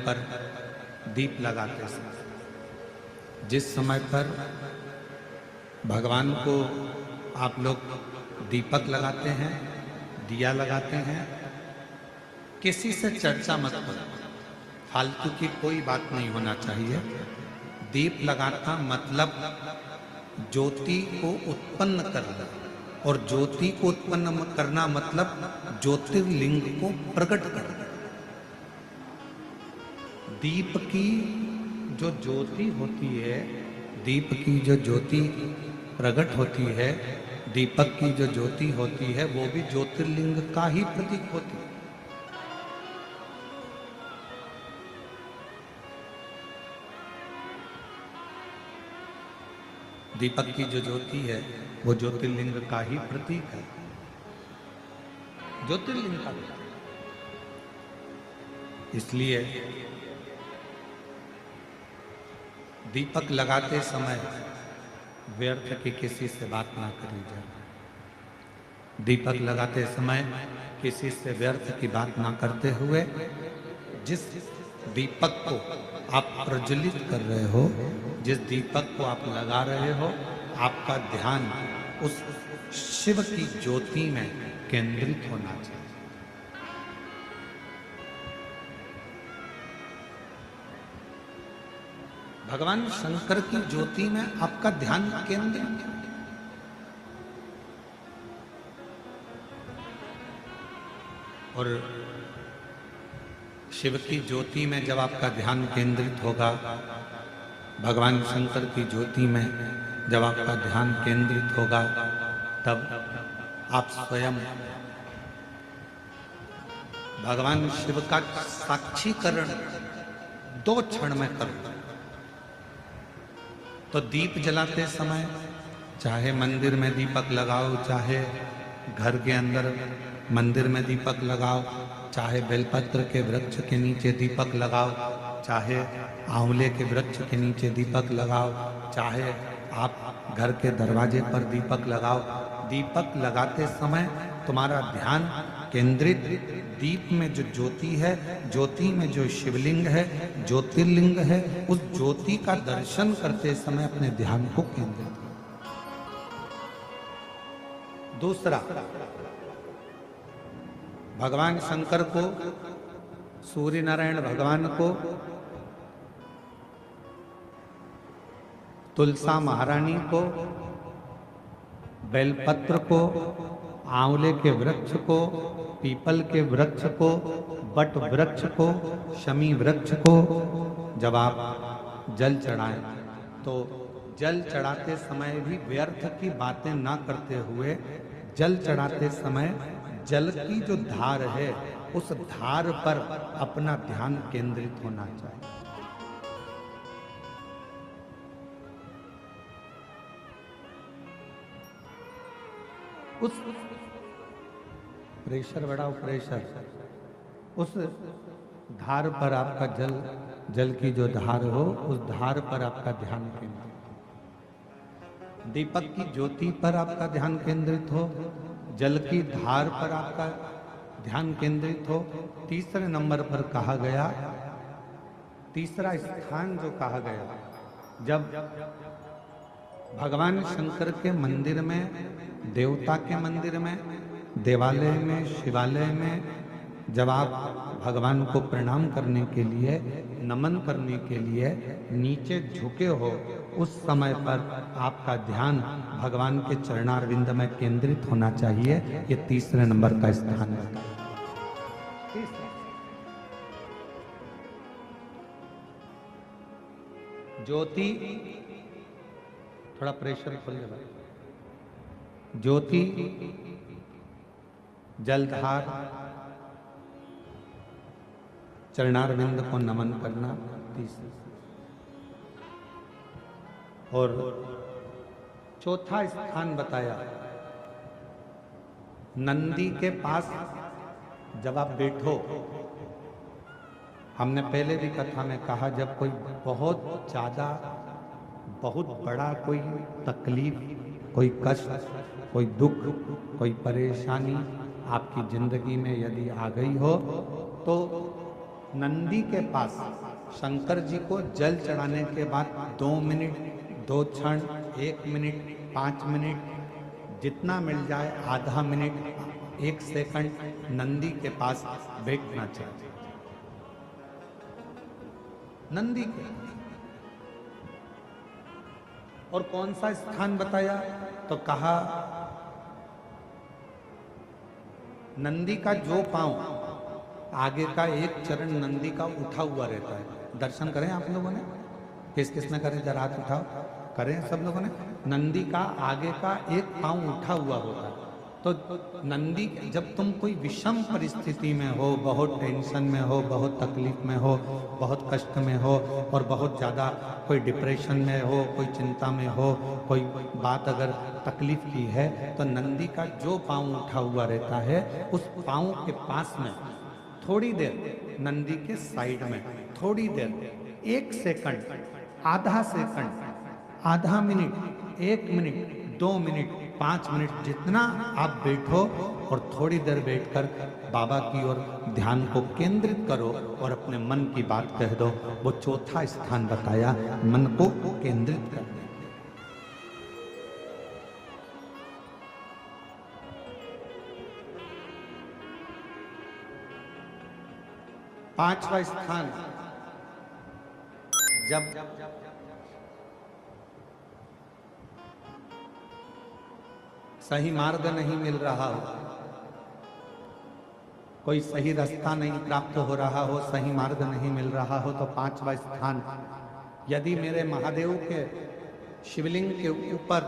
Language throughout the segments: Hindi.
पर दीप लगाते समय, जिस समय पर भगवान को आप लोग दीपक लगाते हैं, दिया लगाते हैं, किसी से चर्चा मत करो। फालतू की कोई बात नहीं होना चाहिए। दीप लगाना मतलब ज्योति को उत्पन्न करना, और ज्योति को उत्पन्न करना मतलब ज्योतिर्लिंग को प्रकट करना। दीप की जो ज्योति होती है, दीप की जो ज्योति प्रकट होती है, दीपक की जो ज्योति होती है, वो भी ज्योतिर्लिंग का ही प्रतीक होती है। दीपक की जो ज्योति है वो ज्योतिर्लिंग का ही प्रतीक है, ज्योतिर्लिंग का प्रतीक। इसलिए दीपक लगाते समय व्यर्थ की किसी से बात ना करी जाए। दीपक लगाते समय किसी से व्यर्थ की बात ना करते हुए, जिस दीपक को आप प्रज्वलित कर रहे हो, जिस दीपक को आप लगा रहे हो, आपका ध्यान उस शिव की ज्योति में केंद्रित होना चाहिए। भगवान शंकर की ज्योति में आपका ध्यान केंद्रित। और शिव की ज्योति में जब आपका ध्यान केंद्रित होगा, भगवान शंकर की ज्योति में जब आपका ध्यान केंद्रित होगा, तब आप स्वयं भगवान शिव का साक्षीकरण 2 क्षण में करो। तो दीप जलाते समय चाहे मंदिर में दीपक लगाओ, चाहे घर के अंदर मंदिर में दीपक लगाओ, चाहे बेलपत्र के वृक्ष के नीचे दीपक लगाओ, चाहे आंवले के वृक्ष के नीचे दीपक लगाओ, चाहे आप घर के दरवाजे पर दीपक लगाओ। दीपक लगाते समय तुम्हारा ध्यान केंद्रित दीप में जो ज्योति है, ज्योति में जो शिवलिंग है, ज्योतिर्लिंग है, उस ज्योति का दर्शन करते समय अपने ध्यान को केंद्रित करो। दूसरा, भगवान शंकर को, सूर्य नारायण भगवान को, तुलसा महारानी को, बेलपत्र को, आंवले के वृक्ष को, पीपल के वृक्ष को, बट वृक्ष को, शमी वृक्ष को जब आप जल चढ़ाएं, तो जल चढ़ाते समय भी व्यर्थ की बातें ना करते हुए, जल चढ़ाते समय जल की जो धार है, उस धार पर अपना ध्यान केंद्रित होना चाहिए। उस प्रेशर बढ़ाओ, प्रेशर, उस धार पर आपका जल की जो धार हो, उस धार पर आपका ध्यान केंद्रित हो। दीपक की ज्योति पर आपका ध्यान केंद्रित हो, जल की धार पर आपका ध्यान केंद्रित हो। तीसरे नंबर पर कहा गया, तीसरा स्थान जो कहा गया, जब भगवान शंकर के मंदिर में, देवता के मंदिर में, देवालय में, शिवालय में जब आप भगवान को प्रणाम करने के लिए, नमन करने के लिए नीचे झुके हो, उस समय पर आपका ध्यान भगवान के चरणारविंद में केंद्रित होना चाहिए। ये तीसरे नंबर का स्थान है। ज्योति, थोड़ा प्रेशर खोल दे भाई। ज्योति, जलधार, चरणारविंद को नमन करना, तीसरा। और चौथा स्थान बताया, नंदी के पास जब आप बैठो। हमने पहले भी कथा में कहा, जब कोई बहुत ज्यादा, बहुत बड़ा कोई तकलीफ, कोई कष्ट, कोई दुख, कोई परेशानी आपकी जिंदगी में यदि आ गई हो, तो नंदी के पास शंकर जी को जल चढ़ाने के बाद 2 मिनट, 2 क्षण, 1 मिनट, 5 मिनट, जितना मिल जाए, आधा मिनट, 1 सेकंड नंदी के पास बैठना चाहिए। नंदी के और कौन सा स्थान बताया? तो कहा नंदी का जो पांव आगे का एक चरण नंदी का उठा हुआ रहता है। दर्शन करें आप लोगों ने? किस किस ने करें? जरा हाथ उठाओ, करें सब लोगों ने। नंदी का आगे का एक पांव उठा हुआ होता है। तो नंदी, जब तुम कोई विषम परिस्थिति में हो, बहुत टेंशन में हो, बहुत तकलीफ में हो, बहुत कष्ट में हो और बहुत ज़्यादा कोई डिप्रेशन में हो, कोई चिंता में हो, कोई बात अगर तकलीफ की है, तो नंदी का जो पांव उठा हुआ रहता है, उस पांव के पास में थोड़ी देर, नंदी के साइड में थोड़ी देर, 1 सेकंड, आधा सेकंड, आधा मिनट, 1 मिनट, 2 मिनट, 5 मिनट, जितना आप बैठो और थोड़ी देर बैठकर बाबा की ओर ध्यान को केंद्रित करो और अपने मन की बात कह दो। वो चौथा स्थान बताया, मन को केंद्रित करने। पांचवा स्थान, जब सही मार्ग नहीं मिल रहा हो, कोई सही रास्ता नहीं प्राप्त हो रहा हो, सही मार्ग नहीं मिल रहा हो, तो पांचवा स्थान, यदि मेरे महादेव के शिवलिंग के ऊपर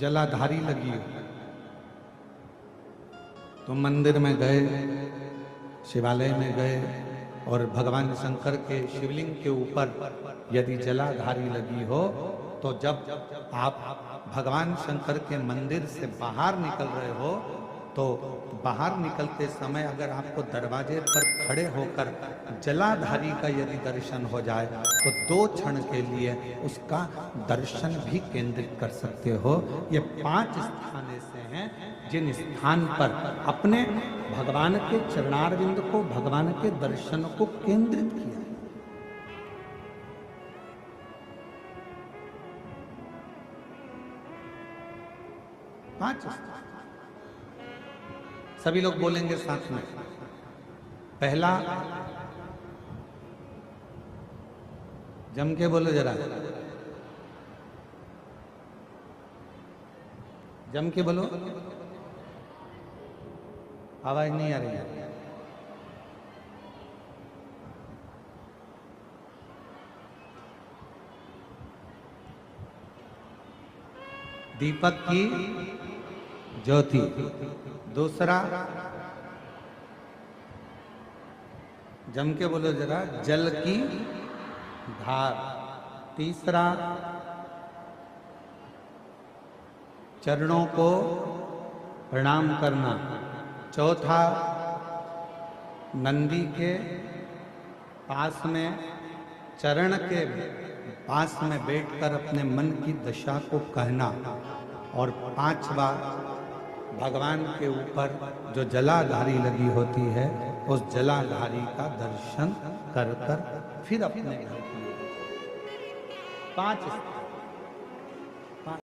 जलाधारी लगी हो, तो मंदिर में गए, शिवालय में गए और भगवान शंकर के शिवलिंग के ऊपर यदि जलाधारी लगी हो, तो जब आप भगवान शंकर के मंदिर से बाहर निकल रहे हो, तो बाहर निकलते समय अगर आपको दरवाजे पर खड़े होकर जलाधारी का यदि दर्शन हो जाए, तो 2 क्षण के लिए उसका दर्शन भी केंद्रित कर सकते हो। ये 5 स्थान ऐसे हैं जिन स्थान पर अपने भगवान के चरणारविंद को, भगवान के दर्शन को केंद्रित किया। पांच सभी लोग बोलेंगे साथ में। पहला, जम के बोलो जरा, जम के बोलो, आवाज नहीं आ रही है। दीपक की ज्योति। दूसरा, जम के बोलो जरा, जल की धार। तीसरा, चरणों को प्रणाम करना। चौथा, नंदी के पास में, चरण के पास में बैठकर अपने मन की दशा को कहना। और 5वां, भगवान के ऊपर जो जलाधारी लगी होती है, उस जलाधारी का दर्शन कर कर फिर अपने घर की 5